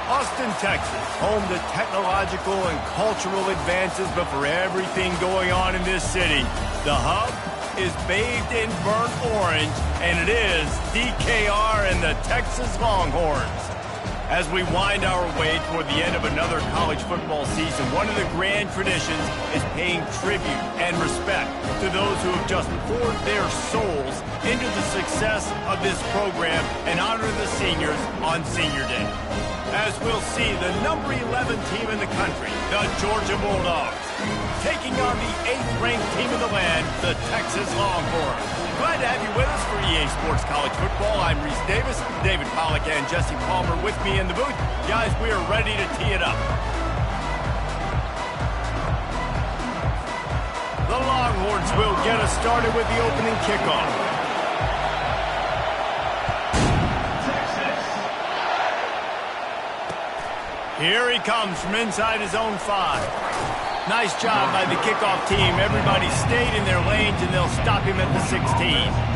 Austin, Texas, home to technological and cultural advances, but for everything going on in this city, the hub is bathed in burnt orange, and it is DKR and the Texas Longhorns. As we wind our way toward the end of another college football season, one of the grand traditions is paying tribute and respect to those who have just poured their souls into the success of this program and honor the seniors on Senior Day. As we'll see, the number 11 team in the country, the Georgia Bulldogs, taking on the 8th-ranked team in the land, the Texas Longhorns. Glad to have you with us for EA Sports College Football. I'm Reese Davis, David Pollack and Jesse Palmer with me in the booth. Guys, we are ready to tee it up. The Longhorns will get us started with the opening kickoff. Here he comes from inside his own 5. Nice job by the kickoff team. Everybody stayed in their lanes, and they'll stop him at the 16.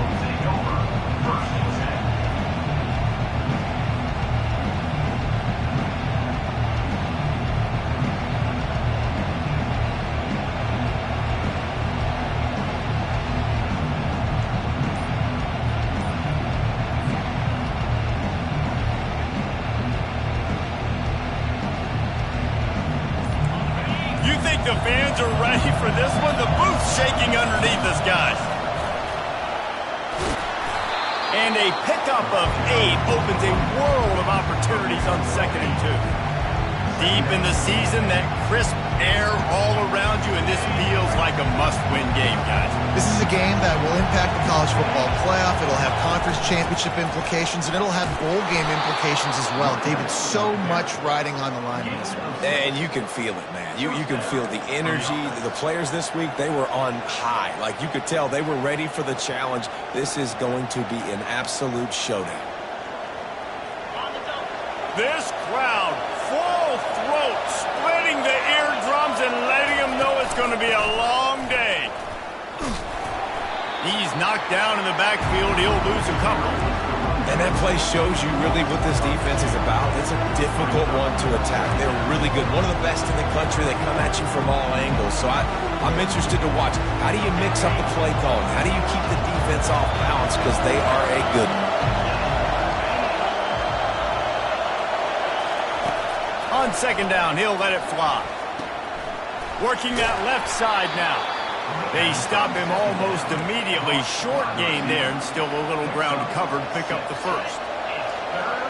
The fans are ready for this one. The booth's shaking underneath us, guys. And a pickup of 8 opens a world of opportunities on 2nd and 2. Deep in the season, that crisp air all around you, and this feels like a must-win game, guys. This is a game that will impact the college football playoff. It'll have conference championship implications, and it'll have bowl game implications as well. David, so much riding on the line in this one. And you can feel it, man. You can feel the energy. The players this week, they were on high. Like, you could tell they were ready for the challenge. This is going to be an absolute showdown. This crowd, full throat, splitting the eardrums and letting them know it's going to be a long day. He's knocked down in the backfield. He'll lose a couple. And that play shows you really what this defense is about. It's a difficult one to attack. They're really good. One of the best in the country. They come at you from all angles. So I'm interested to watch. How do you mix up the play calling? How do you keep the defense off balance? Because they are a good one. On 2nd down, he'll let it fly. Working that left side now. They stop him almost immediately. Short gain there, and still a little ground covered. Pick up the 1st.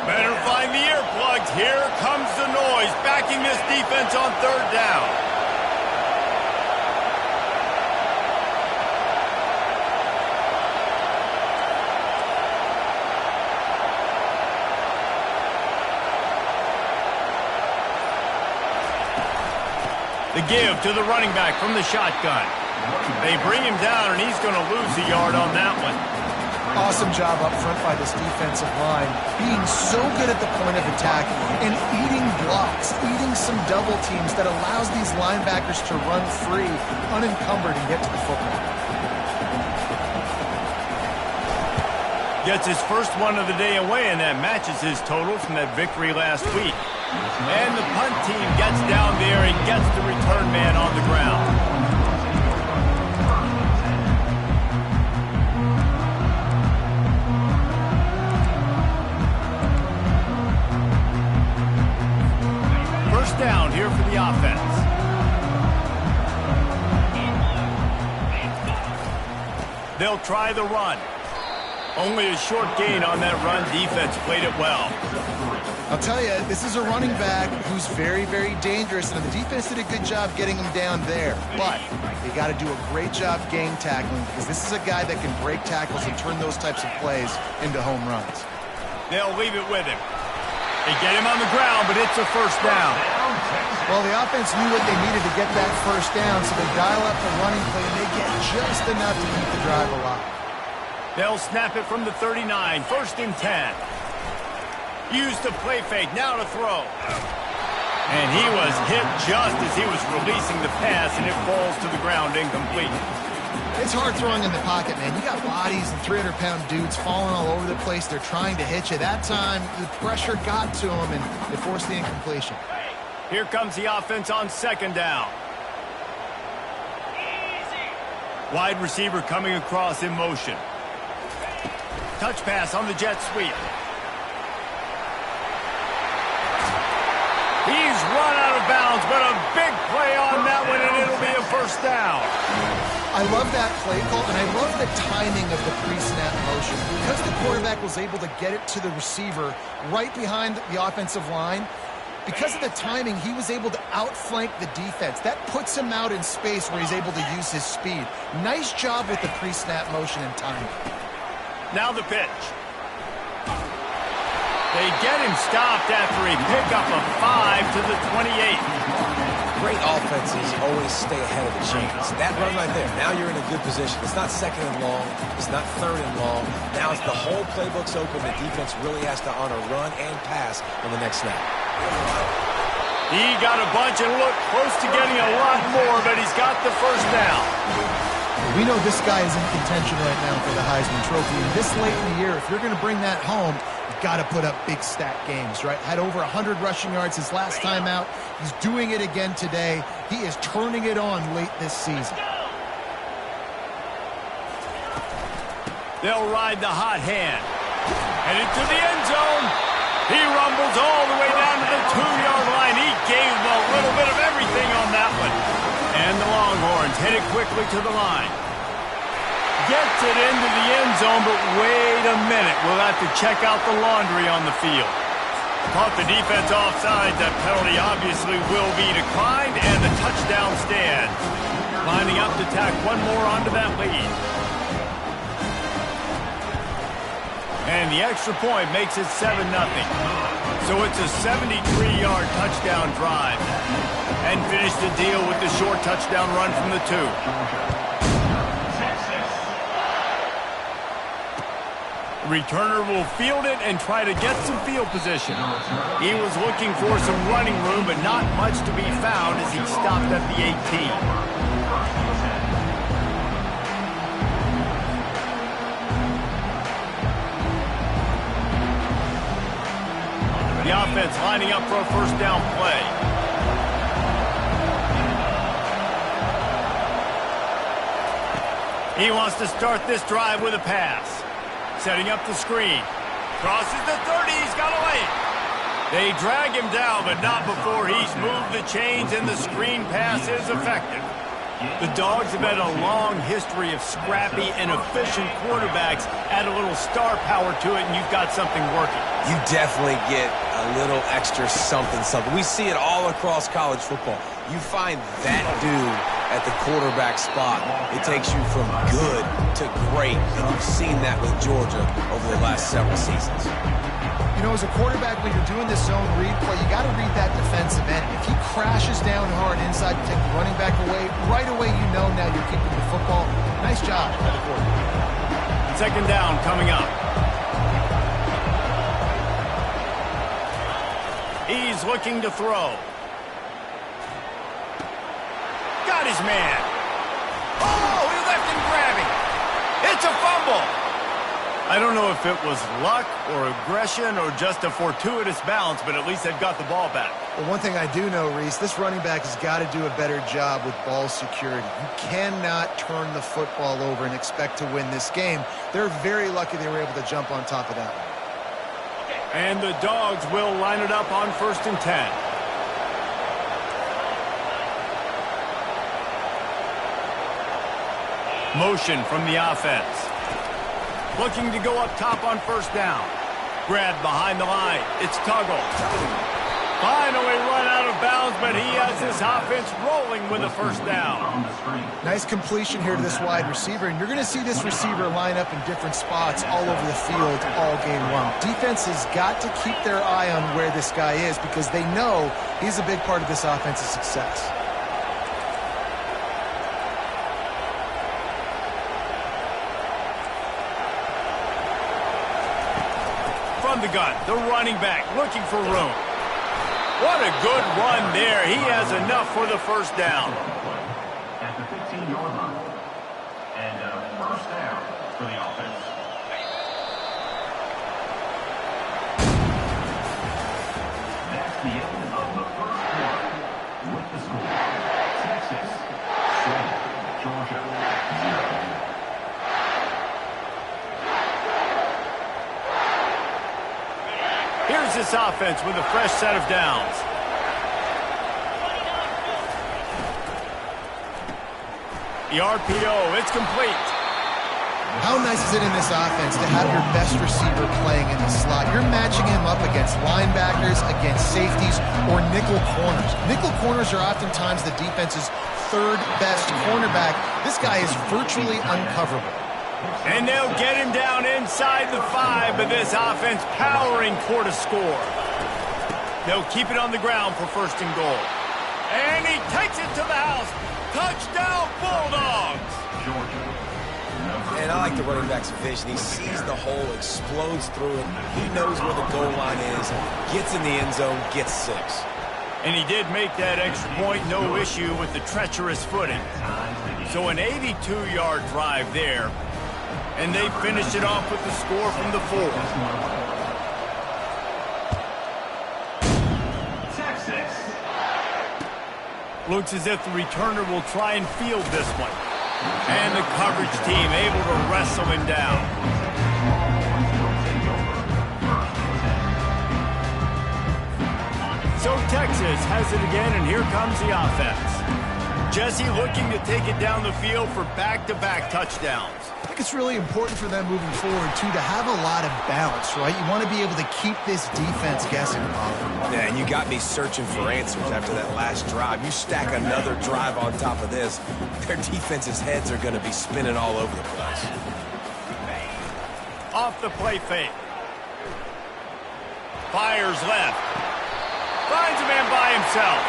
Better find the earplugs. Here comes the noise, backing this defense on 3rd down. The give to the running back from the shotgun. They bring him down, and he's going to lose a yard on that one. Awesome job up front by this defensive line, being so good at the point of attack and eating blocks, eating some double teams that allows these linebackers to run free, unencumbered, and get to the football. Gets his first one of the day away, and that matches his total from that victory last week. And the punt team gets down there and gets the return man on the ground. First down here for the offense. They'll try the run. Only a short gain on that run. Defense played it well. I'll tell you, this is a running back who's very, very dangerous, and the defense did a good job getting him down there. But they got to do a great job game tackling, because this is a guy that can break tackles and turn those types of plays into home runs. They'll leave it with him. They get him on the ground, but it's a 1st down. Well, the offense knew what they needed to get that 1st down, so they dial up the running play, and they get just enough to keep the drive alive. They'll snap it from the 39, 1st and 10. Used to play fake, now to throw. And he was hit just as he was releasing the pass, and it falls to the ground incomplete. It's hard throwing in the pocket, man. You got bodies and 300-pound dudes falling all over the place. They're trying to hit you. That time, the pressure got to them, and they forced the incompletion. Here comes the offense on second down. Wide receiver coming across in motion. Touch pass on the jet sweep. He's run out of bounds, but a big play on that one, and it'll be a first down. I love that play call, and I love the timing of the pre-snap motion. Because the quarterback was able to get it to the receiver right behind the offensive line, because of the timing, he was able to outflank the defense. That puts him out in space where he's able to use his speed. Nice job with the pre-snap motion and timing. Now the pitch. They get him stopped after a pickup of 5 to the 28. Great offenses always stay ahead of the chains. That run right there, now you're in a good position. It's not second and long. It's not third and long. Now as the whole playbook's open, the defense really has to honor run and pass on the next snap. He got a bunch and looked close to getting a lot more, but he's got the first down. We know this guy is in contention right now for the Heisman Trophy. And this late in the year, if you're going to bring that home, you've got to put up big stat games, right? Had over 100 rushing yards his last time out. He's doing it again today. He is turning it on late this season. They'll ride the hot hand. And into the end zone. He rumbles all the way down to the 2-yard line. He gave them a little bit of everything on that one. And the Longhorns hit it quickly to the line. Gets it into the end zone, but wait a minute. We'll have to check out the laundry on the field. Caught the defense offside. That penalty obviously will be declined, and the touchdown stand. Lining up to tack one more onto that lead. And the extra point makes it 7-0. So it's a 73-yard touchdown drive. And finish the deal with the short touchdown run from the 2. Returner will field it and try to get some field position. He was looking for some running room, but not much to be found as he stopped at the 18. The offense lining up for a first down play. He wants to start this drive with a pass. Setting up the screen. Crosses the 30. He's got a lane. They drag him down, but not before he's moved the chains, and the screen pass is effective. The Dogs have had a long history of scrappy and efficient quarterbacks. Add a little star power to it, and you've got something working. You definitely get a little extra something. We see it all across college football. You find that dude at the quarterback spot. It takes you from good to great, and you've seen that with Georgia over the last several seasons. You know, as a quarterback, when you're doing this zone read play, you got to read that defensive end. If he crashes down hard inside to take the running back away, right away you know now you're keeping the football. Nice job by the quarterback. Second down coming up. He's looking to throw. Got his man. Oh, he left him grabbing. It's a fumble. I don't know if it was luck or aggression or just a fortuitous bounce, but at least they've got the ball back. Well, one thing I do know, Reese, this running back has got to do a better job with ball security. You cannot turn the football over and expect to win this game. They're very lucky they were able to jump on top of that one. And the Dogs will line it up on 1st and 10. Motion from the offense. Looking to go up top on first down. Grabbed behind the line. It's Tuggle. Finally run out of bounds, but he has this offense rolling with a first down. Nice completion here to this wide receiver, and you're going to see this receiver line up in different spots all over the field all game long. Defense has got to keep their eye on where this guy is because they know he's a big part of this offense's success. From the gun, the running back looking for room. What a good run there. He has enough for the first down. the end of the first quarter. With the score, Texas 7, Georgia 0. Here's this offense with a fresh set of downs. The RPO, it's complete. How nice is it in this offense to have your best receiver playing in the slot? You're matching him up against linebackers, against safeties, or nickel corners. Nickel corners are oftentimes the defense's third best cornerback. This guy is virtually uncoverable. And they'll get him down inside the 5, but this offense powering toward a score. They'll keep it on the ground for 1st and goal. And he takes it to the house. Touchdown, Bulldogs! And I like the running back's vision. He sees the hole, explodes through it. He knows where the goal line is, gets in the end zone, gets 6. And he did make that extra point, no issue with the treacherous footing. So an 82-yard drive there. And they finished it off with the score from the 4. Texas. Looks as if the returner will try and field this one. And the coverage team able to wrestle him down. So Texas has it again, and here comes the offense. Jesse looking to take it down the field for back-to-back touchdowns. I think it's really important for them moving forward, too, to have a lot of balance, right? You want to be able to keep this defense guessing, Bob. Yeah, and you got me searching for answers after that last drive. You stack another drive on top of this, their defense's heads are going to be spinning all over the place. Off the play fake. Fires left. Finds a man by himself.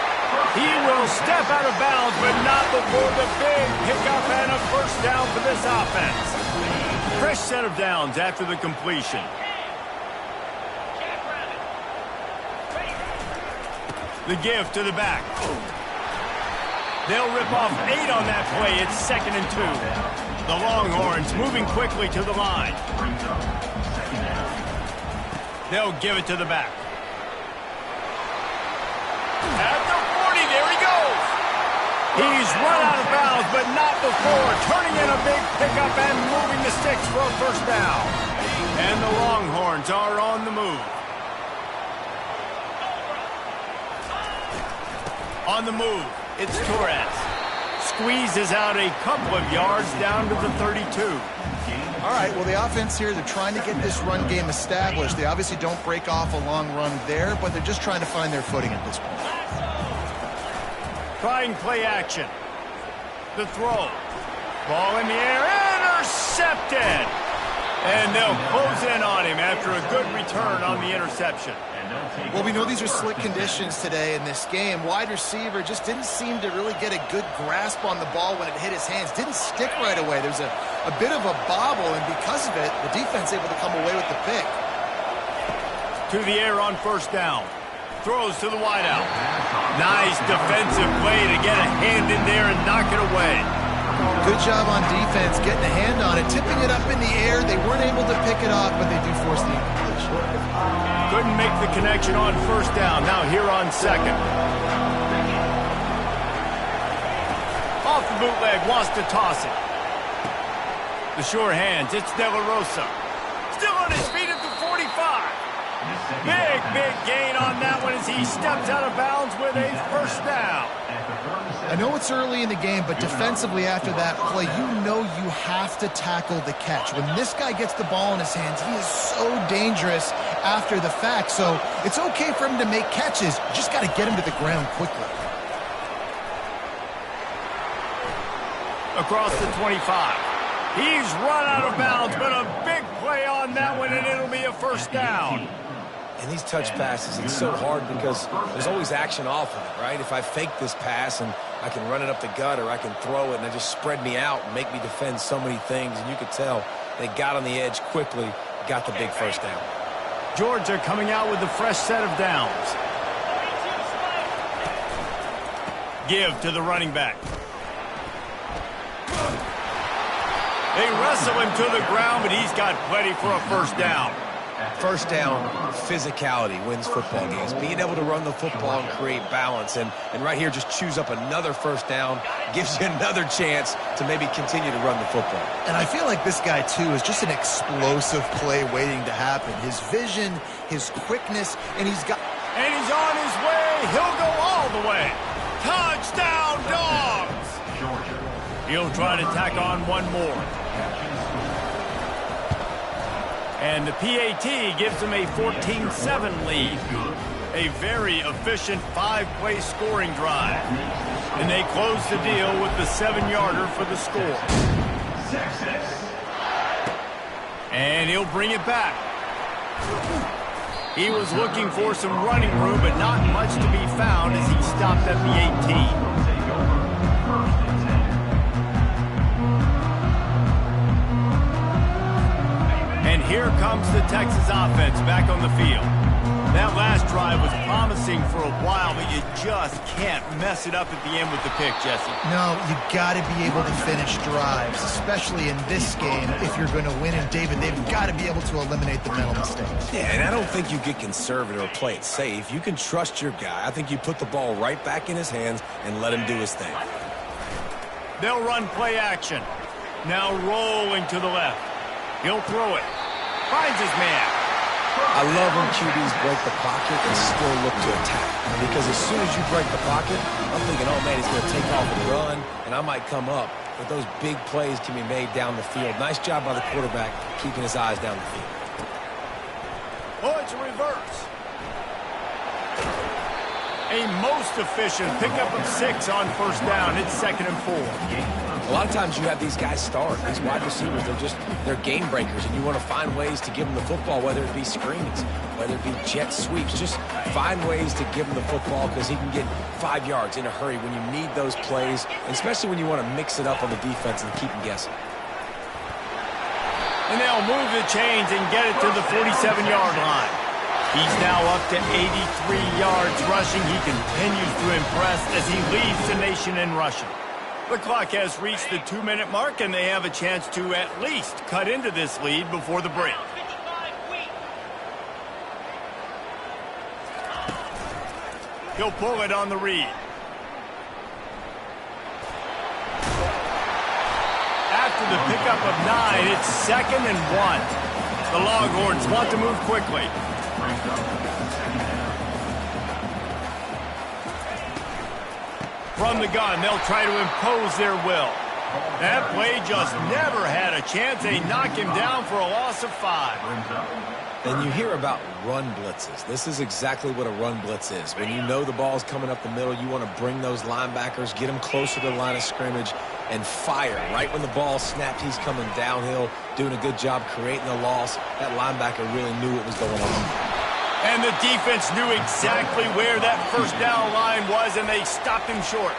He will step out of bounds, but not before the big pickup and a 1st down for this offense. Fresh set of downs after the completion. The give to the back. They'll rip off 8 on that play. It's 2nd and 2. The Longhorns moving quickly to the line. They'll give it to the back. At the 40, there he goes. He's run out of bounds, but not before. Turning in a big pickup and moving the sticks for a 1st down. And the Longhorns are on the move. On the move, it's Torres. Squeezes out a couple of yards down to the 32. All right, well, the offense here, they're trying to get this run game established. They obviously don't break off a long run there, but they're just trying to find their footing at this point. Trying play action. The throw. Ball in the air. Intercepted. And they'll close in on him after a good return on the interception. Well, we know these are slick conditions today in this game. Wide receiver just didn't seem to really get a good grasp on the ball when it hit his hands. Didn't stick right away. There's a bit of a bobble, and because of it, the defense able to come away with the pick. To the air on 1st down. Throws to the wideout. Nice defensive play to get a hand in there and knock it away. Good job on defense getting a hand on it, tipping it up in the air. They weren't able to pick it off, but they do force the incompletion. Couldn't make the connection on 1st down. Now here on 2nd. Off the bootleg, wants to toss it. The sure hands, it's De La Rosa. Still on his feet at the 45. Big gain on that one as he steps out of bounds with a 1st down. I know it's early in the game, but defensively after that play, you know you have to tackle the catch. When this guy gets the ball in his hands, he is so dangerous after the fact. So it's okay for him to make catches. You just got to get him to the ground quickly. Across the 25. He's run out of bounds, but a big play on that one, and it'll be a 1st down. And these touch passes, it's so hard because there's always action off of it, right? If I fake this pass and I can run it up the gut or I can throw it and they just spread me out and make me defend so many things. And you could tell they got on the edge quickly, got the big 1st down. Georgia coming out with a fresh set of downs. Give to the running back. They wrestle him to the ground, but he's got plenty for a 1st down. First down, physicality wins football games. Being able to run the football and create balance. And right here, just choose up another first down, gives you another chance to maybe continue to run the football. And I feel like this guy, too, is just an explosive play waiting to happen. His vision, his quickness, and he's got... And he's on his way. He'll go all the way. Touchdown, Dogs! He'll try to tack on one more. And the PAT gives him a 14-7 lead. A very efficient 5-play scoring drive. And they close the deal with the 7-yarder for the score. And he'll bring it back. He was looking for some running room, but not much to be found as he stopped at the 18. And here comes the Texas offense back on the field. That last drive was promising for a while, but you just can't mess it up at the end with the pick, Jesse. No, you got to be able to finish drives, especially in this game if you're going to win. And, David, they've got to be able to eliminate the mental mistakes. Yeah, and I don't think you get conservative or play it safe. You can trust your guy. I think you put the ball right back in his hands and let him do his thing. They'll run play action. Now rolling to the left. He'll throw it. Finds his man. I love when QBs break the pocket and still look to attack. Because as soon as you break the pocket, I'm thinking, oh, man, he's going to take off and run, and I might come up. But those big plays can be made down the field. Nice job by the quarterback keeping his eyes down the field. Oh, it's a reverse. A most efficient pickup of 6 on first down. It's 2nd and 4. A lot of times you have these guys start. These wide receivers, they're game breakers, and you want to find ways to give them the football, whether it be screens, whether it be jet sweeps. Just find ways to give him the football because he can get 5 yards in a hurry when you need those plays, and especially when you want to mix it up on the defense and keep them guessing. And they'll move the chains and get it to the 47-yard line. He's now up to 83 yards rushing. He continues to impress as he leads the nation in rushing. The clock has reached the 2-minute mark, and they have a chance to at least cut into this lead before the break. He'll pull it on the read. After the pickup of 9, it's 2nd and 1. The Longhorns want to move quickly. From the gun, they'll try to impose their will. That play just never had a chance. They knock him down for a loss of 5. And you hear about run blitzes. This is exactly what a run blitz is. When you know the ball's coming up the middle, you want to bring those linebackers, get them closer to the line of scrimmage, and fire. Right when the ball snapped, he's coming downhill, doing a good job creating a loss. That linebacker really knew what was going on. And the defense knew exactly where that first down line was, and they stopped him short.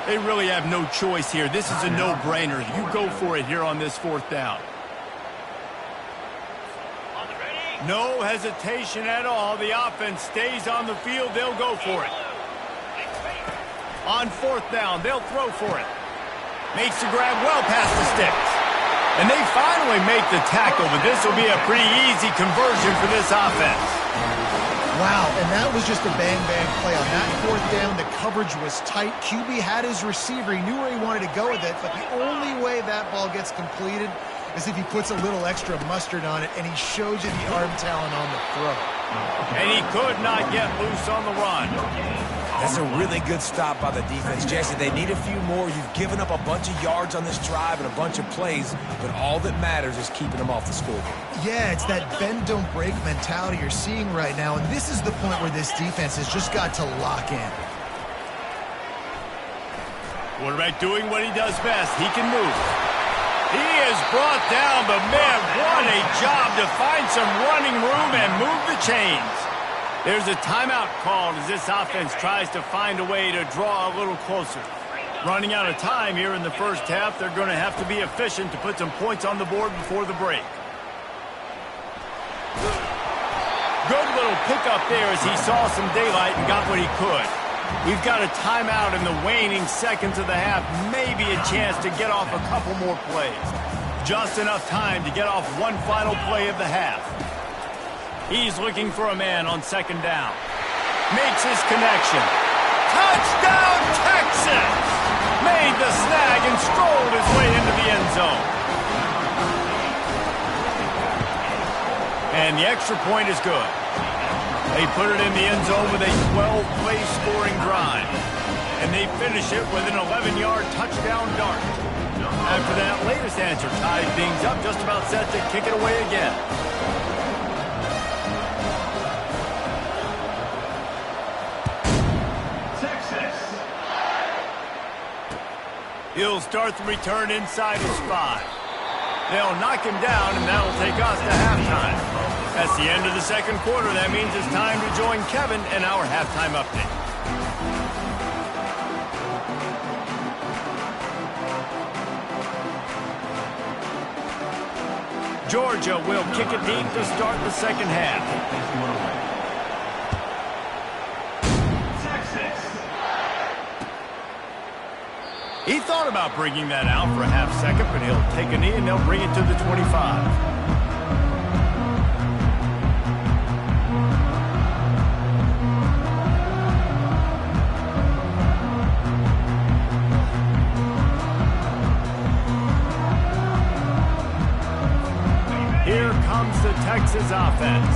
They really have no choice here. This is a no-brainer. You go for it here on this 4th down. No hesitation at all. The offense stays on the field. They'll go for it. On 4th down, they'll throw for it. Makes the grab well past the sticks. And they finally make the tackle, but this will be a pretty easy conversion for this offense. Wow, and that was just a bang-bang play. On that 4th down, the coverage was tight. QB had his receiver. He knew where he wanted to go with it, but the only way that ball gets completed is if he puts a little extra mustard on it, and he shows you the arm talent on the throw. And he could not get loose on the run. That's a really good stop by the defense, Jesse. They need a few more. You've given up a bunch of yards on this drive and a bunch of plays, but all that matters is keeping them off the scoreboard. Yeah, it's that bend, don't break mentality you're seeing right now, and this is the point where this defense has just got to lock in. Quarterback doing what he does best. He can move. He is brought down, but man, what a job to find some running room and move the chains. There's a timeout called as this offense tries to find a way to draw a little closer. Running out of time here in the first half, they're going to have to be efficient to put some points on the board before the break. Good little pickup there as he saw some daylight and got what he could. We've got a timeout in the waning seconds of the half, maybe a chance to get off a couple more plays. Just enough time to get off one final play of the half. He's looking for a man on second down. Makes his connection. Touchdown, Texas! Made the snag and strolled his way into the end zone. And the extra point is good. They put it in the end zone with a 12-play scoring drive. And they finish it with an 11-yard touchdown dart. After that latest answer ties things up, just about set to kick it away again. He'll start the return inside his 5. They'll knock him down, and that'll take us to halftime. That's the end of the second quarter. That means it's time to join Kevin in our halftime update. Georgia will kick it deep to start the second half. He thought about bringing that out for a half second, but he'll take a knee and they'll bring it to the 25. Here comes the Texas offense.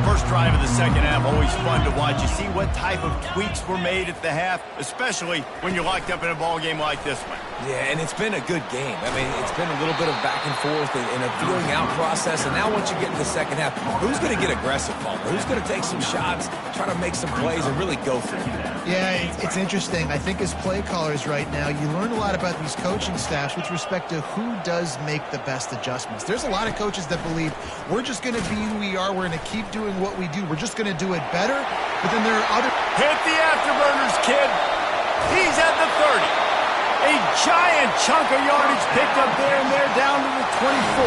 First drive of the second half, always fun to watch. You see what type of tweaks were made at the half, especially when you're locked up in a ball game like this one. Yeah, and it's been a good game. I mean, it's been a little bit of back and forth and a feeling out process. And now once you get to the second half, who's going to get aggressive, Palmer? Who's going to take some shots, try to make some plays, and really go for it? Yeah, it's interesting. I think as play callers right now, you learn a lot about these coaching staffs with respect to who does make the best adjustments. There's a lot of coaches that believe we're just going to be who we are. We're going to keep doing what we do. We're just going to do it better. But then there are other... Hit the afterburners, kid. He's at the 30. A giant chunk of yardage picked up there, and they're down to the 24.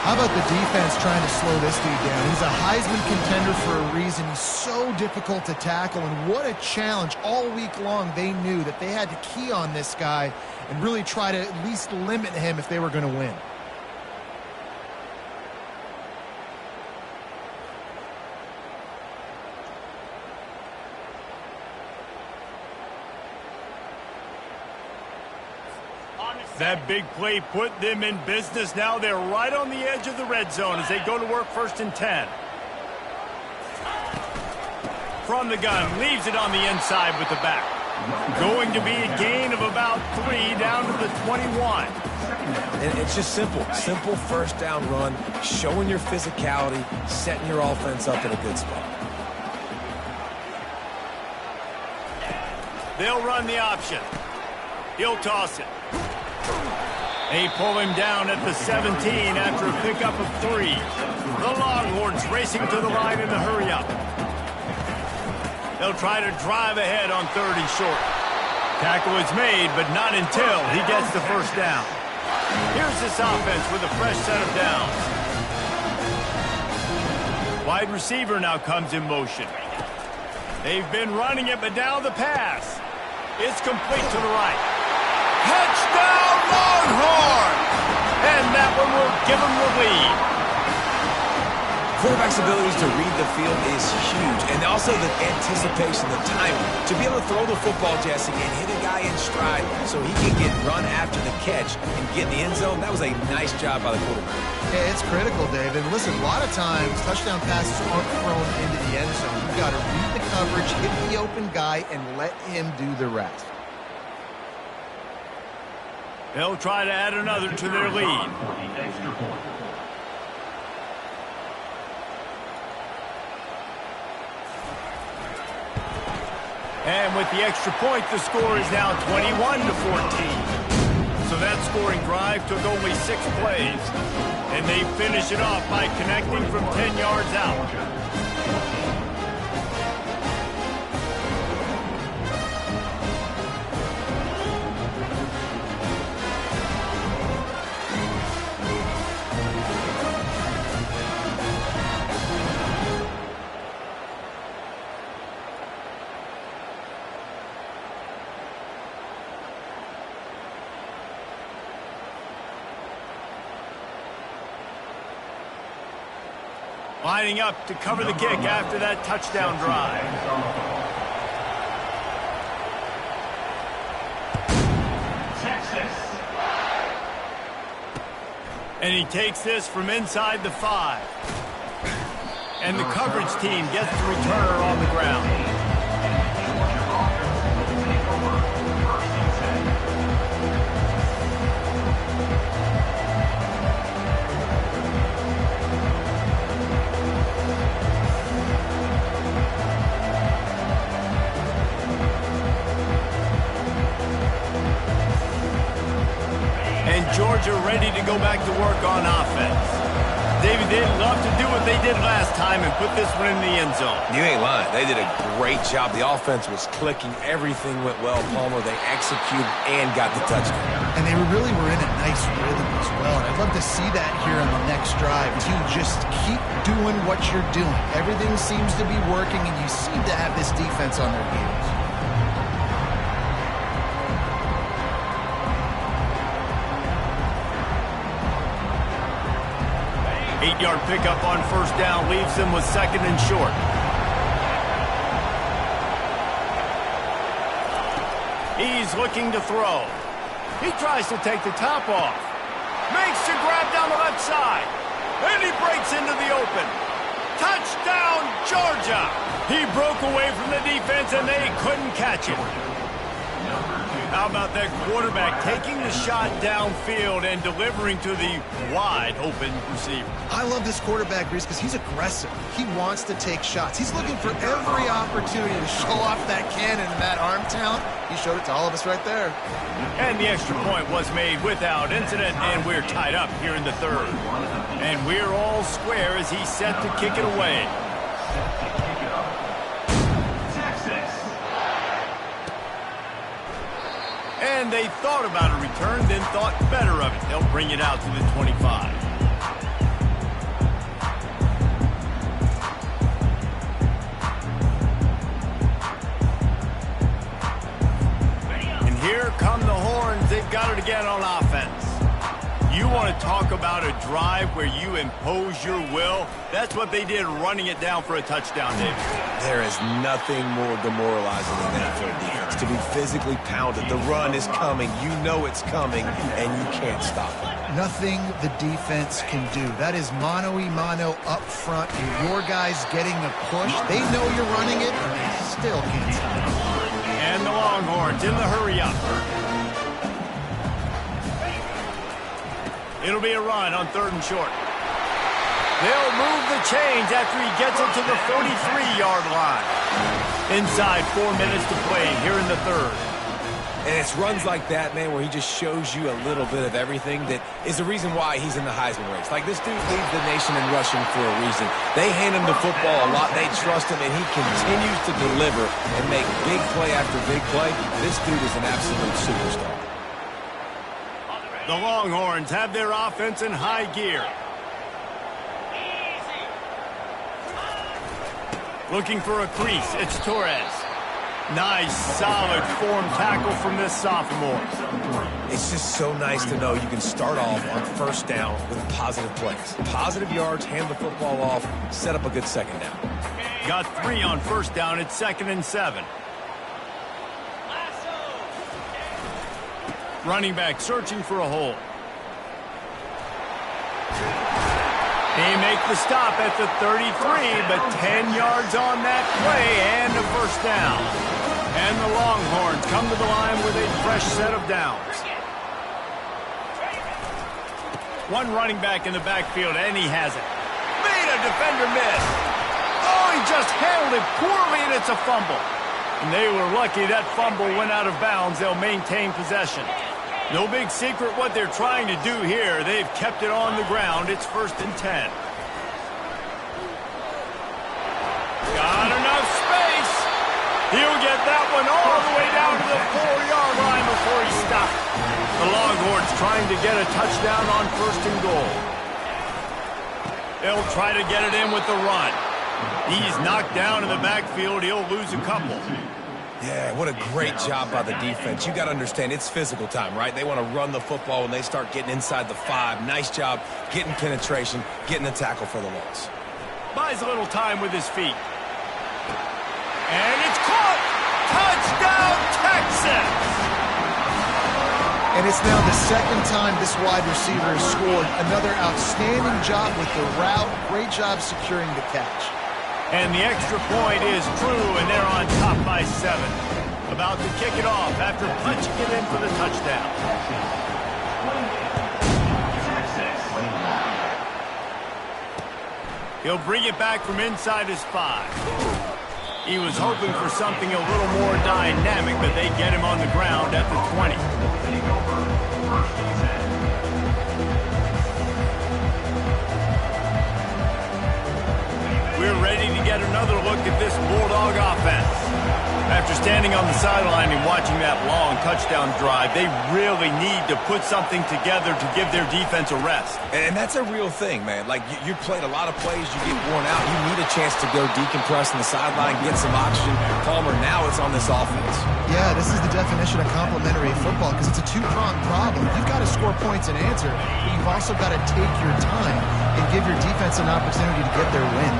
How about the defense trying to slow this dude down? He's a Heisman contender for a reason. He's so difficult to tackle, and what a challenge. All week long, they knew that they had to key on this guy and really try to at least limit him if they were going to win. That big play put them in business. Now they're right on the edge of the red zone as they go to work first and 10. From the gun, leaves it on the inside with the back. Going to be a gain of about 3 down to the 21. And it's just simple. Simple first down run, showing your physicality, setting your offense up in a good spot. They'll run the option. He'll toss it. They pull him down at the 17 after a pickup of 3. The Longhorns racing to the line in a hurry-up. They'll try to drive ahead on 3rd and short. Tackle is made, but not until he gets the first down. Here's this offense with a fresh set of downs. Wide receiver now comes in motion. They've been running it, but now the pass. It's complete to the right. Touchdown, Longhorns! And that one will give them the lead. Quarterback's abilities to read the field is huge, and also the anticipation, the timing. To be able to throw the football, Jesse, and hit a guy in stride so he can get run after the catch and get in the end zone, that was a nice job by the quarterback. Yeah, it's critical, David. Listen, a lot of times touchdown passes aren't thrown into the end zone. You've got to read the coverage, hit the open guy, and let him do the rest. They'll try to add another to their lead. And with the extra point, the score is now 21-14. So that scoring drive took only 6 plays. And they finish it off by connecting from 10 yards out. Lining up to cover the kick after that touchdown drive. Texas. And he takes this from inside the 5. And the coverage team gets the returner on the ground. Georgia ready to go back to work on offense. David, they'd love to do what they did last time and put this one in the end zone. You ain't lying. They did a great job. The offense was clicking. Everything went well, Palmer. They executed and got the touchdown. And they really were in a nice rhythm as well. And I'd love to see that here on the next drive, too. Just keep doing what you're doing. Everything seems to be working, and you seem to have this defense on their heels. 8-yard pickup on first down leaves them with 2nd and short. He's looking to throw. He tries to take the top off. Makes the grab down the left side. And he breaks into the open. Touchdown, Georgia! He broke away from the defense and they couldn't catch him. How about that quarterback taking the shot downfield and delivering to the wide-open receiver? I love this quarterback, Reese, because he's aggressive. He wants to take shots. He's looking for every opportunity to show off that cannon and that arm talent. He showed it to all of us right there. And the extra point was made without incident, and we're tied up here in the 3rd. And we're all square as he's set to kick it away. And they thought about a return, then thought better of it. They'll bring it out to the 25. And here come the horns. They've got it again on offense. You want to talk about a drive where you impose your will? That's what they did, running it down for a touchdown, David. There is nothing more demoralizing than that for a defense. To be physically pounded. The run is coming. You know it's coming, and you can't stop it. Nothing the defense can do. That is mano-a-mano up front, and your guys getting the push. They know you're running it, and they still can't stop it. And the Longhorns in the hurry-up. It'll be a run on 3rd and short. They'll move the chains after he gets it to the 43-yard line. Inside 4 minutes to play here in the 3rd. And it's runs like that, man, where he just shows you a little bit of everything that is the reason why he's in the Heisman race. Like, this dude leads the nation in rushing for a reason. They hand him the football a lot. They trust him, and he continues to deliver and make big play after big play. This dude is an absolute superstar. The Longhorns have their offense in high gear. Looking for a crease, it's Torres. Nice, solid form tackle from this sophomore. It's just so nice to know you can start off on first down with positive plays. Positive yards, hand the football off, set up a good second down. Got 3 on first down, it's 2nd and 7. Running back searching for a hole. They make the stop at the 33, but 10 yards on that play and a first down. And the Longhorns come to the line with a fresh set of downs. One running back in the backfield, and he has it. Made a defender miss. Oh, he just handled it poorly, and it's a fumble. And they were lucky that fumble went out of bounds. They'll maintain possession. No big secret what they're trying to do here. They've kept it on the ground. It's 1st and 10. Got enough space. He'll get that one all the way down to the 4-yard line before he stopped. The Longhorns trying to get a touchdown on 1st and goal. They'll try to get it in with the run. He's knocked down in the backfield. He'll lose a couple. Yeah, what a great job by the defense. You got to understand, it's physical time, right? They want to run the football when they start getting inside the 5. Nice job getting penetration, getting the tackle for the loss. Buys a little time with his feet. And it's caught! Touchdown, Texas! And it's now the second time this wide receiver has scored. Another outstanding job with the route. Great job securing the catch. And the extra point is true, and they're on top by 7. About to kick it off after punching it in for the touchdown. He'll bring it back from inside his 5. He was hoping for something a little more dynamic, but they get him on the ground at the 20. We're ready to get another look at this Bulldog offense. After standing on the sideline and watching that long touchdown drive, they really need to put something together to give their defense a rest. And that's a real thing, man. Like, you played a lot of plays, you get worn out, you need a chance to go decompress on the sideline, get some oxygen. Palmer, now it's on this offense. Yeah, this is the definition of complementary football because it's a two-pronged problem. You've got to score points and answer, but you've also got to take your time and give your defense an opportunity to get their win.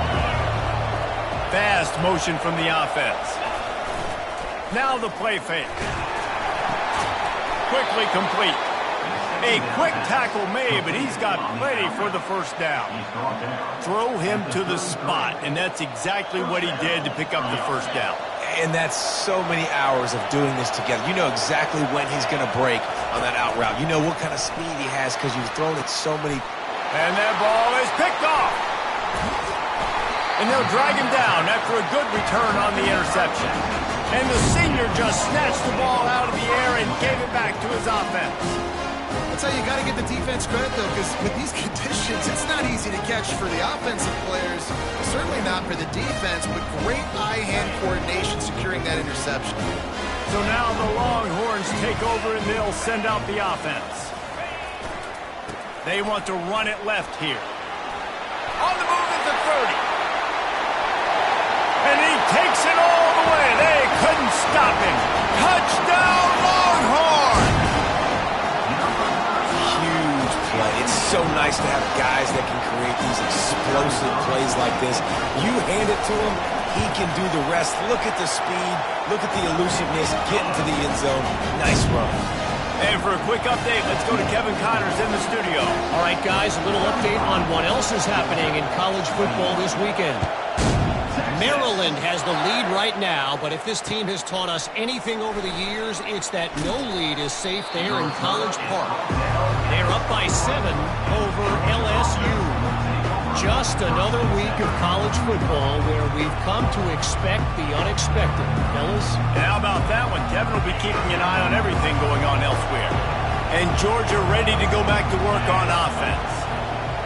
Fast motion from the offense. Now the play fake. Quickly complete. A quick tackle made, but he's got plenty for the first down. Throw him to the spot, and that's exactly what he did to pick up the first down. And that's so many hours of doing this together. You know exactly when he's going to break on that out route. You know what kind of speed he has because you've thrown it so many. And that ball is picked off. And they'll drag him down after a good return on the interception. And the senior just snatched the ball out of the air and gave it back to his offense. That's how you got to give the defense credit, though, because with these conditions, it's not easy to catch for the offensive players. Certainly not for the defense, but great eye-hand coordination securing that interception. So now the Longhorns take over and they'll send out the offense. They want to run it left here. On the move at the 30. And he takes it all the way. They couldn't stop him. Touchdown, Longhorn! Huge play. It's so nice to have guys that can create these explosive plays like this. You hand it to him, he can do the rest. Look at the speed. Look at the elusiveness. Getting to the end zone. Nice run. And for a quick update, let's go to Kevin Connors in the studio. All right, guys, a little update on what else is happening in college football this weekend. Maryland has the lead right now, but if this team has taught us anything over the years, it's that no lead is safe there in College Park. They're up by 7 over LSU. Just another week of college football where we've come to expect the unexpected, fellas. And how about that one? Kevin will be keeping an eye on everything going on elsewhere. And Georgia ready to go back to work on offense.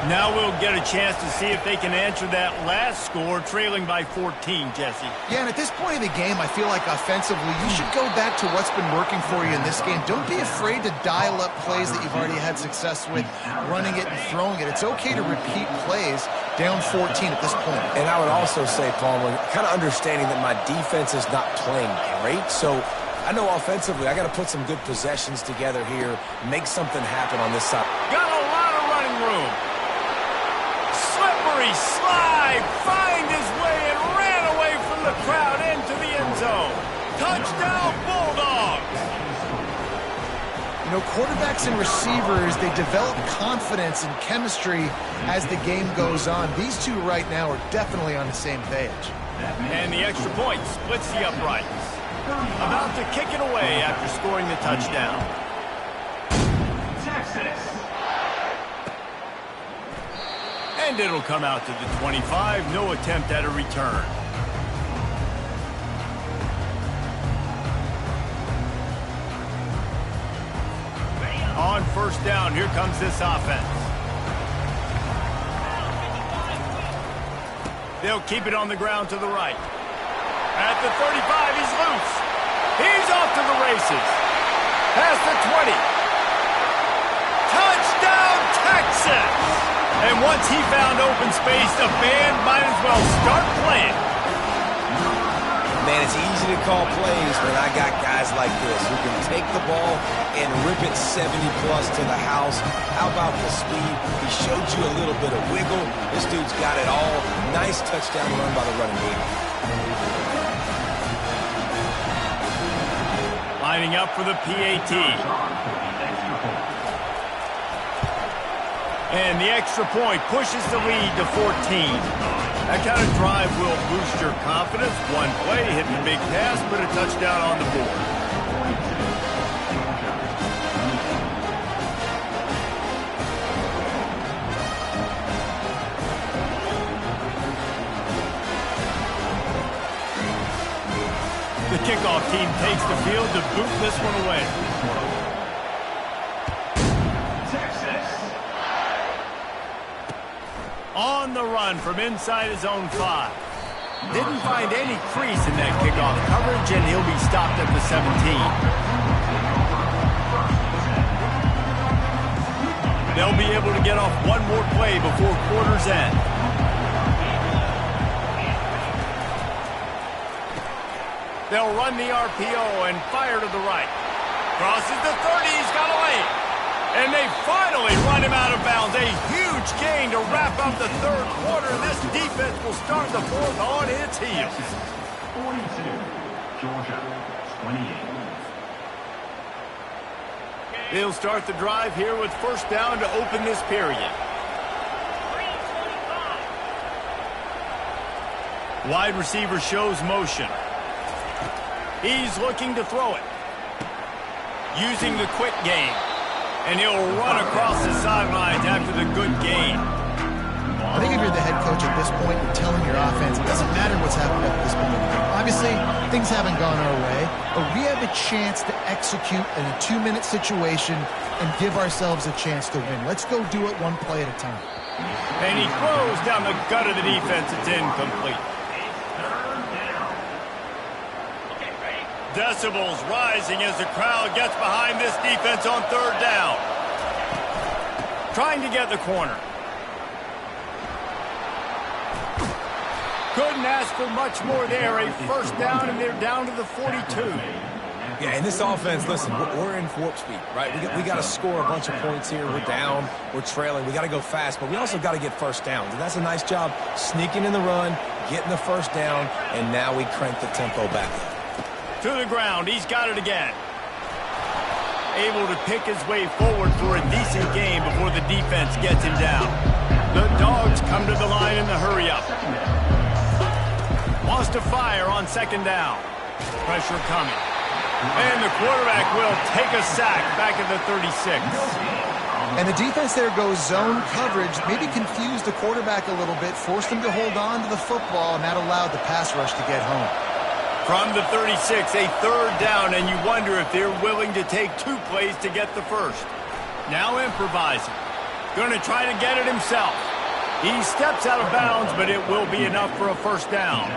Now we'll get a chance to see if they can answer that last score, trailing by 14, Jesse. Yeah, and at this point in the game, I feel like offensively, you should go back to what's been working for you in this game. Don't be afraid to dial up plays that you've already had success with, running it and throwing it. It's okay to repeat plays down 14 at this point. And I would also say, Palmer, kind of understanding that my defense is not playing great, so I know offensively I got to put some good possessions together here, make something happen on this side. Got a lot of running room. Slippery slide, find his way and ran away from the crowd into the end zone. Touchdown, Bulldogs! You know, quarterbacks and receivers, they develop confidence and chemistry as the game goes on. These two right now are definitely on the same page. And the extra point splits the uprights. About to kick it away after scoring the touchdown. Texas. And it'll come out to the 25. No attempt at a return. On first down, here comes this offense. They'll keep it on the ground to the right. At the 35, he's loose. He's off to the races. Past the 20. Touchdown, Texas! And once he found open space, the band might as well start playing. Man, it's easy to call plays when I got guys like this who can take the ball and rip it 70-plus to the house. How about the speed? He showed you a little bit of wiggle. This dude's got it all. Nice touchdown run by the running back. Lining up for the PAT. And the extra point pushes the lead to 14. That kind of drive will boost your confidence. One play, hitting a big pass, put a touchdown on the board. The kickoff team takes the field to boot this one away. On the run from inside his own 5. Didn't find any crease in that kickoff coverage, and he'll be stopped at the 17. They'll be able to get off one more play before quarter's end. They'll run the RPO and fire to the right. Crosses the 30, he's got a lane. And they finally run him out of bounds. A huge gain to wrap up the third quarter. This defense will start the fourth on its heels. 42, Georgia, 28. They'll start the drive here with first down to open this period. Wide receiver shows motion. He's looking to throw it. Using the quick game. And he'll run across the sidelines after the good gain. I think if you're the head coach at this point, you're telling your offense, it doesn't matter what's happened at this point in the game. Obviously, things haven't gone our way, but we have a chance to execute in a 2-minute situation and give ourselves a chance to win. Let's go do it one play at a time. And he throws down the gut of the defense. It's incomplete. Decibels rising as the crowd gets behind this defense on third down. Trying to get the corner. Couldn't ask for much more there. A first down, and they're down to the 42. Yeah, and this offense, listen, we're in warp speed, right? We got to score a bunch of points here. We're down. We're trailing. We got to go fast, but we also got to get first downs. And that's a nice job sneaking in the run, getting the first down, and now we crank the tempo back up. To the ground, he's got it again. Able to pick his way forward for a decent game before the defense gets him down. The Dogs come to the line in the hurry-up. Wants to fire on second down. Pressure coming. And the quarterback will take a sack back at the 36. And the defense there goes zone coverage, maybe confused the quarterback a little bit, forced him to hold on to the football, and that allowed the pass rush to get home. From the 36, a third down, and you wonder if they're willing to take 2 plays to get the first. Now improvising. Going to try to get it himself. He steps out of bounds, but it will be enough for a first down.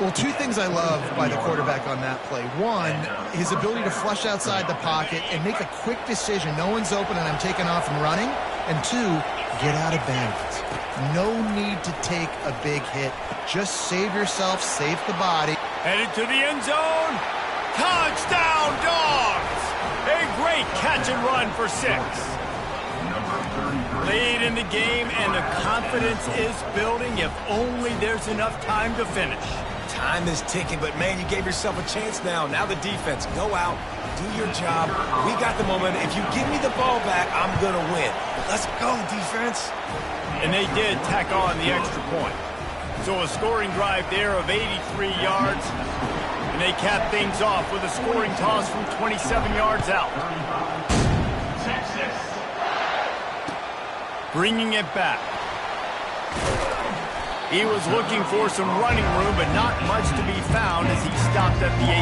Well, 2 things I love by the quarterback on that play. 1, his ability to flush outside the pocket and make a quick decision. No one's open and I'm taking off and running. And 2, get out of bounds. No need to take a big hit. Just save yourself, save the body. Headed to the end zone. Touchdown, Dogs! A great catch and run for 6. Late in the game, and the confidence is building if only there's enough time to finish. Time is ticking, but, man, you gave yourself a chance now. Now the defense, go out, do your job. We got the momentum. If you give me the ball back, I'm going to win. Let's go, defense. And they did tack on the extra point. So a scoring drive there of 83 yards. And they cap things off with a scoring toss from 27 yards out. Texas. Bringing it back. He was looking for some running room, but not much to be found as he stopped at the 18.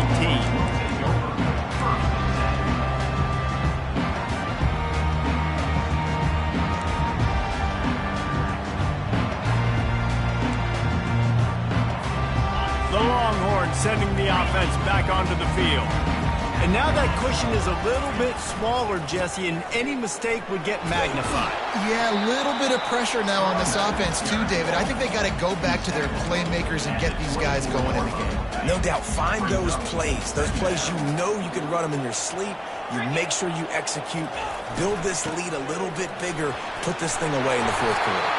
The Longhorns sending the offense back onto the field. And now that cushion is a little bit smaller, Jesse, and any mistake would get magnified. Yeah, a little bit of pressure now on this offense too, David. I think they got to go back to their playmakers and get these guys going in the game. No doubt, find those plays you know you can run them in your sleep. You make sure you execute, build this lead a little bit bigger, put this thing away in the fourth quarter.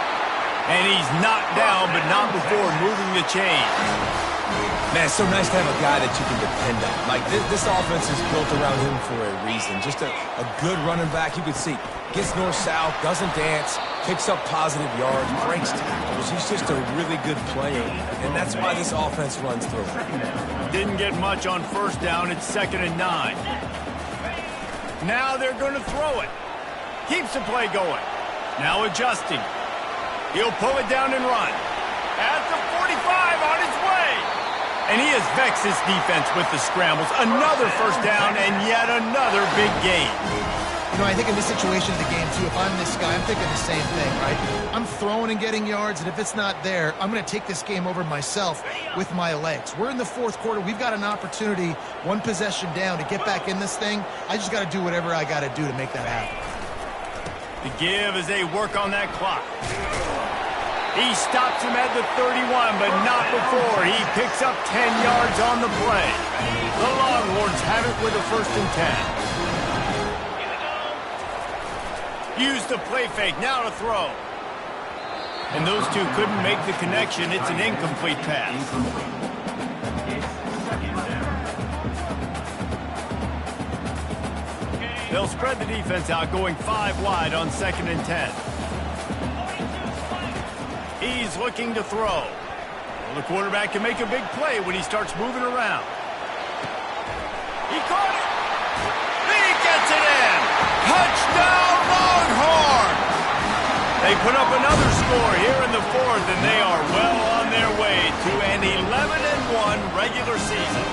And he's knocked down, but not before moving the chain. Man, it's so nice to have a guy that you can depend on. Like, this offense is built around him for a reason. Just a good running back. You can see, gets north-south, doesn't dance, picks up positive yards, breaks tackles. He's just a really good player, and that's why this offense runs through him. Didn't get much on first down. It's 2nd and 9. Now they're going to throw it. Keeps the play going. Now adjusting. He'll pull it down and run. At the 45 on his way. And he has vexed his defense with the scrambles. Another first down and yet another big gain. You know, I think in this situation of the game, too, if I'm this guy, I'm thinking the same thing, right? I'm throwing and getting yards, and if it's not there, I'm going to take this game over myself with my legs. We're in the fourth quarter. We've got an opportunity, one possession down, to get back in this thing. I just got to do whatever I got to do to make that happen. The give as they work on that clock. He stops him at the 31, but not before he picks up 10 yards on the play. The Longhorns have it with a 1st and 10. Use the play fake, now to throw. And those two couldn't make the connection. It's an incomplete pass. They'll spread the defense out, going 5 wide on 2nd and 10. He's looking to throw. Well, the quarterback can make a big play when he starts moving around. He caught it. He gets it in. Touchdown, Longhorn! They put up another score here in the 4th, and they are well on their way to an 11-1 regular season.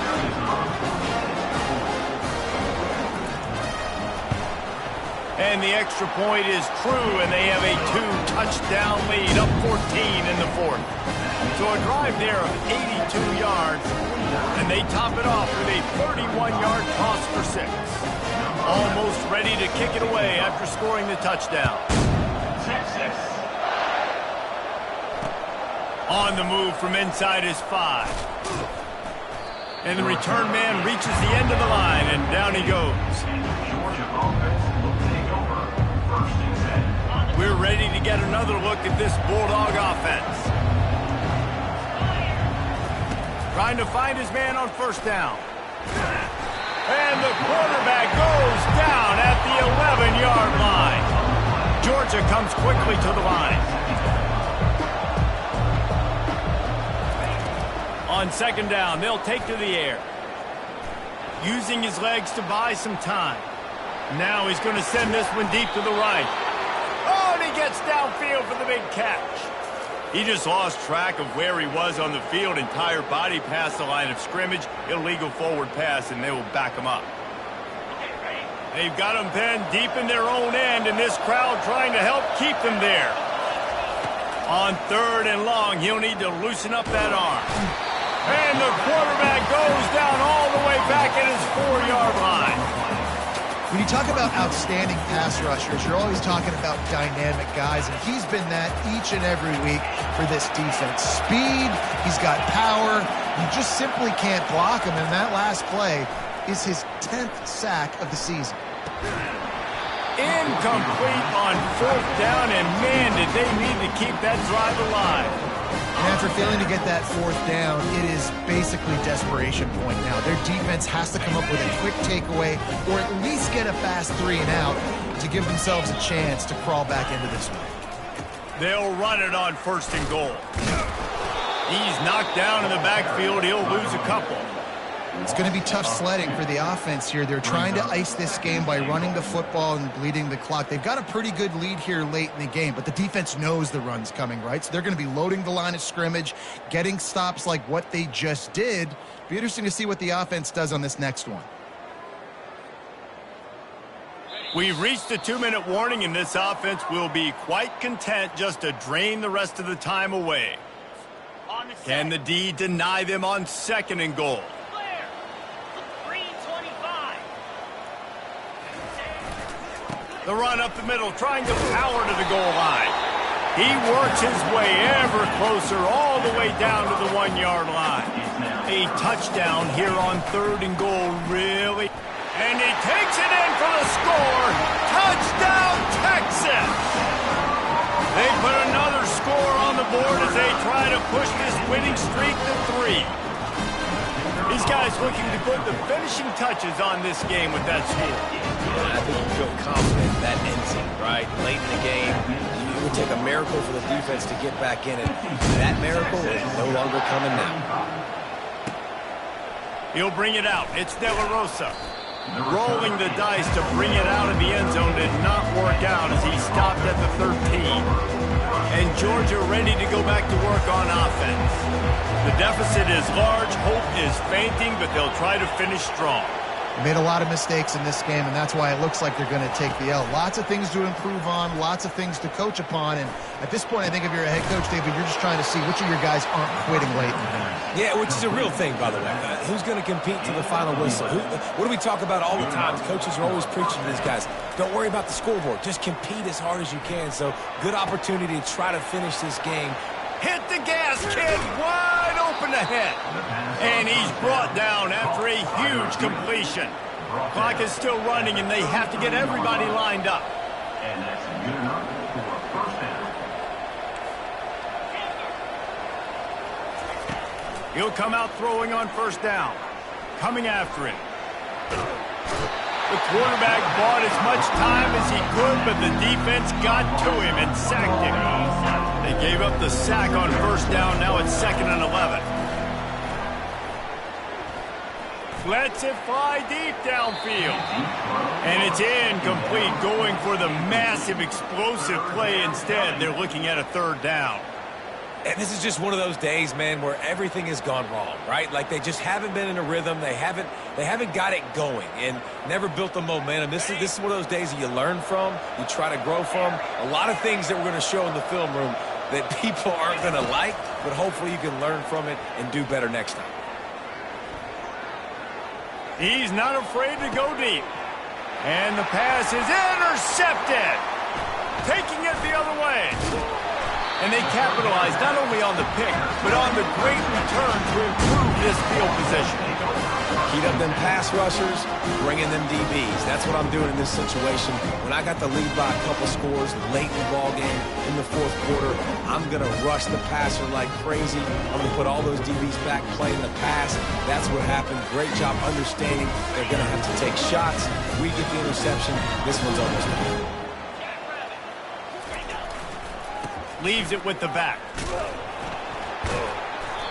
And the extra point is true, and they have a 2-touchdown lead, up 14 in the 4th. So a drive there of 82 yards, and they top it off with a 31-yard toss for 6. Almost ready to kick it away after scoring the touchdown. On the move from inside his 5. And the return man reaches the end of the line, and down he goes. We're ready to get another look at this Bulldog offense. Trying to find his man on 1st down. And the quarterback goes down at the 11-yard line. Georgia comes quickly to the line. On 2nd down, they'll take to the air. Using his legs to buy some time. Now he's going to send this one deep to the right. Oh, and he gets downfield for the big catch. He just lost track of where he was on the field. Entire body past the line of scrimmage. Illegal forward pass, and they will back him up. They've got him pinned deep in their own end, and this crowd trying to help keep them there. On 3rd and long, he'll need to loosen up that arm. And the quarterback goes down all the way back at his 4-yard line. When you talk about outstanding pass rushers, you're always talking about dynamic guys, and he's been that each and every week for this defense. Speed, he's got power, you just simply can't block him, and that last play is his 10th sack of the season. Incomplete on 4th down, and man, did they need to keep that drive alive. And after failing to get that 4th down, it is basically desperation point now. Their defense has to come up with a quick takeaway or at least get a fast 3 and out to give themselves a chance to crawl back into this one. They'll run it on 1st and goal. He's knocked down in the backfield. He'll lose a couple. It's going to be tough sledding for the offense here. They're trying to ice this game by running the football and bleeding the clock. They've got a pretty good lead here late in the game, but the defense knows the run's coming, right? So they're going to be loading the line of scrimmage, getting stops like what they just did. Be interesting to see what the offense does on this next one. We've reached the 2-minute warning, and this offense will be quite content just to drain the rest of the time away. Can the D deny them on 2nd and goal? The run up the middle, trying to power to the goal line. He works his way ever closer, all the way down to the 1-yard line. A touchdown here on 3rd and goal, really. And he takes it in for the score. Touchdown, Texas! They put another score on the board as they try to push this winning streak to 3. These guys looking to put the finishing touches on this game with that score. I think you feel confident that ends it, right? Late in the game, it would take a miracle for the defense to get back in it. That miracle is no longer coming now. He'll bring it out. It's De La Rosa. Rolling the dice to bring it out of the end zone did not work out as he stopped at the 13. And Georgia ready to go back to work on offense. The deficit is large, hope is fainting, but they'll try to finish strong. They made a lot of mistakes in this game, and that's why it looks like they're going to take the L. Lots of things to improve on, lots of things to coach upon, and at this point, I think if you're a head coach, David, you're just trying to see which of your guys aren't quitting late in the game. Yeah, which is a real thing, by the way. Who's going to compete to the final whistle? What do we talk about all the time? Coaches are always preaching to these guys. Don't worry about the scoreboard. Just compete as hard as you can. So, good opportunity to try to finish this game. Hit the gas, kid. Wide open ahead. And he's brought down after a huge completion. Clock is still running, and they have to get everybody lined up. And that's good enough for a first down. He'll come out throwing on 1st down. Coming after him. The quarterback bought as much time as he could, but the defense got to him and sacked him. They gave up the sack on 1st down. Now it's 2nd and 11. Lets it fly deep downfield. And it's incomplete, going for the massive explosive play instead. They're looking at a 3rd down. And this is just one of those days, man, where everything has gone wrong, right? Like they just haven't been in a rhythm. They haven't got it going and never built the momentum. This is one of those days that you learn from, you try to grow from. A lot of things that we're going to show in the film room that people aren't going to like, but hopefully you can learn from it and do better next time. He's not afraid to go deep. And the pass is intercepted. Taking it the other way. And they capitalized not only on the pick, but on the great return to improve this field position. Heat up them pass rushers, bring in them DBs. That's what I'm doing in this situation. When I got the lead by a couple scores late in the ball game in the 4th quarter, I'm going to rush the passer like crazy. I'm going to put all those DBs back playing the pass. That's what happened. Great job understanding they're going to have to take shots. We get the interception. This one's almost done. Leaves it with the back.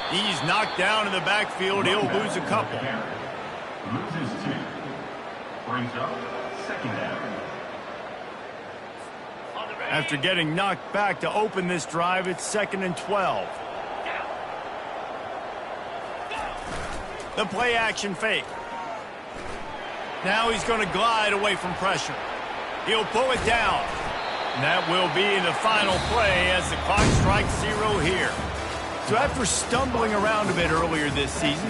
He's knocked down in the backfield. He'll lose a couple. Loses 2. Brings up 2nd down. After getting knocked back to open this drive, it's 2nd and 12. The play action fake. Now he's going to glide away from pressure. He'll pull it down. And that will be the final play as the clock strikes 0 here. So after stumbling around a bit earlier this season, they